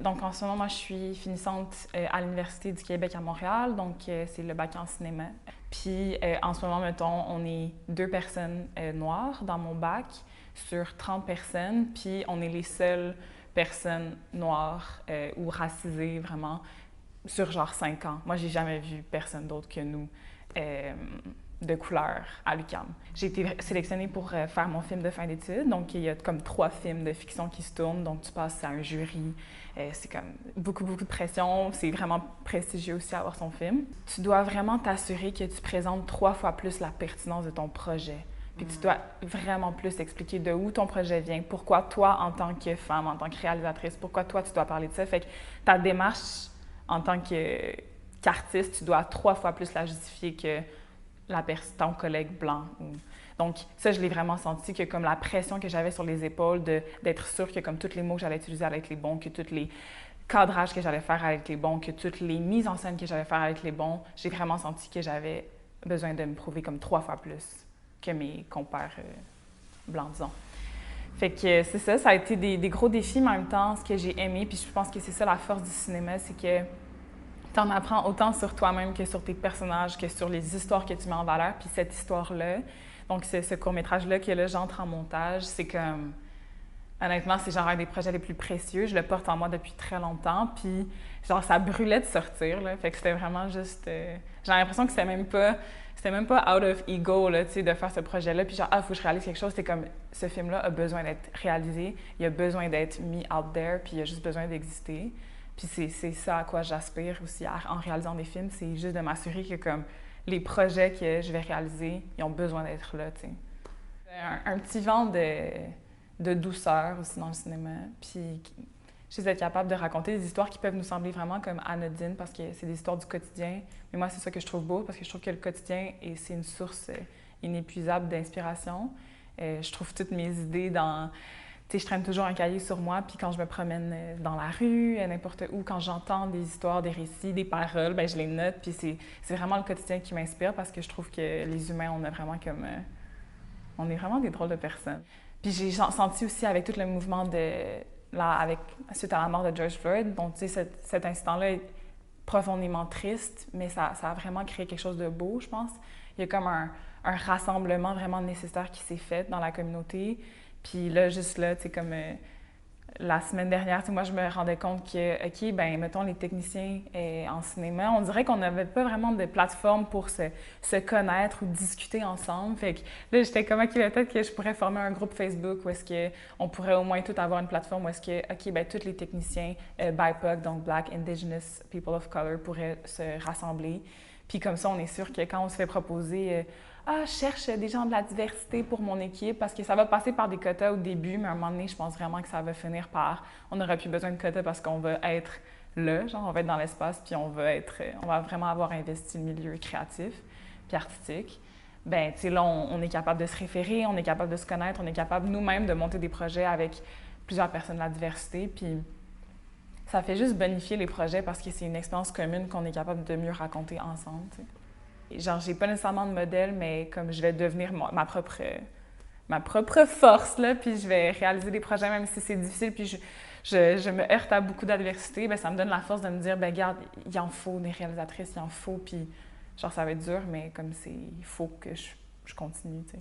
Donc, en ce moment, moi, je suis finissante à l'Université du Québec à Montréal, donc c'est le bac en cinéma. Puis, en ce moment, mettons, on est 2 personnes noires dans mon bac sur 30 personnes, puis on est les seules personnes noires ou racisées, vraiment, sur genre 5 ans. Moi, j'ai jamais vu personne d'autre que nous de couleur à l'UQAM. J'ai été sélectionnée pour faire mon film de fin d'études, donc il y a comme 3 films de fiction qui se tournent, donc tu passes à un jury, c'est comme beaucoup de pression, c'est vraiment prestigieux aussi avoir son film. Tu dois vraiment t'assurer que tu présentes 3 fois plus la pertinence de ton projet. Puis tu dois vraiment plus expliquer de où ton projet vient, pourquoi toi, en tant que femme, en tant que réalisatrice, pourquoi toi, tu dois parler de ça. Fait que ta démarche en tant qu'artiste, tu dois 3 fois plus la justifier que ton collègue blanc. Donc ça, je l'ai vraiment senti, que comme la pression que j'avais sur les épaules d'être sûre que comme tous les mots que j'allais utiliser allaient être les bons, que tous les cadrages que j'allais faire allaient être les bons, que toutes les mises en scène que j'allais faire allaient être les bons, j'ai vraiment senti que j'avais besoin de me prouver comme 3 fois plus que mes compères blancs, disons. Fait que c'est ça, ça a été des gros défis, mais en même temps, ce que j'ai aimé, puis je pense que c'est ça la force du cinéma, c'est que tu en apprends autant sur toi-même que sur tes personnages, que sur les histoires que tu mets en valeur. Puis cette histoire-là, donc ce court-métrage-là que là, j'entre en montage, c'est comme... Honnêtement, c'est genre un des projets les plus précieux. Je le porte en moi depuis très longtemps, puis genre ça brûlait de sortir, là. Fait que c'était vraiment juste... j'ai l'impression que c'était même pas out of ego, là, tu sais, de faire ce projet-là. Puis genre, faut que je réalise quelque chose. C'était comme, ce film-là a besoin d'être réalisé, il a besoin d'être mis out there, puis il a juste besoin d'exister. Puis c'est ça à quoi j'aspire aussi en réalisant des films, c'est juste de m'assurer que comme les projets que je vais réaliser, ils ont besoin d'être là, tu sais. Un petit vent de douceur aussi dans le cinéma, puis juste être capable de raconter des histoires qui peuvent nous sembler vraiment comme anodines parce que c'est des histoires du quotidien. Mais moi, c'est ça que je trouve beau parce que je trouve que le quotidien, c'est une source inépuisable d'inspiration. Je trouve toutes mes idées dans... Tu sais, je traîne toujours un cahier sur moi, puis quand je me promène dans la rue, n'importe où, quand j'entends des histoires, des récits, des paroles, ben je les note, puis c'est vraiment le quotidien qui m'inspire parce que je trouve que les humains, on a vraiment comme... on est vraiment des drôles de personnes. Puis j'ai senti aussi avec tout le mouvement suite à la mort de George Floyd, donc tu sais, cet incident-là est profondément triste, mais ça a vraiment créé quelque chose de beau, je pense. Il y a comme un rassemblement vraiment nécessaire qui s'est fait dans la communauté. Puis là, juste là, tu sais, comme la semaine dernière, tu sais, moi, je me rendais compte que, OK, ben mettons, les techniciens en cinéma, on dirait qu'on n'avait pas vraiment de plateforme pour se connaître ou discuter ensemble. Fait que là, j'étais comme, OK, peut-être que je pourrais former un groupe Facebook où est-ce qu'on pourrait au moins tout avoir une plateforme où est-ce que, OK, ben tous les techniciens BIPOC, donc Black, Indigenous, People of Color, pourraient se rassembler. Puis comme ça, on est sûr que quand on se fait proposer je cherche des gens de la diversité pour mon équipe, parce que ça va passer par des quotas au début, mais à un moment donné, je pense vraiment que ça va finir par... On n'aura plus besoin de quotas parce qu'on va être là, genre on va être dans l'espace, puis on va vraiment avoir investi le milieu créatif puis artistique. Ben, tu sais, là, on est capable de se référer, on est capable de se connaître, on est capable nous-mêmes de monter des projets avec plusieurs personnes de la diversité, puis ça fait juste bonifier les projets parce que c'est une expérience commune qu'on est capable de mieux raconter ensemble, tu sais. Genre, j'ai pas nécessairement de modèle, mais comme je vais devenir ma propre force, là, puis je vais réaliser des projets, même si c'est difficile, puis je me heurte à beaucoup d'adversité, ben ça me donne la force de me dire, ben regarde, il en faut des réalisatrices, il en faut, puis genre, ça va être dur, mais comme il faut que je continue, tu sais.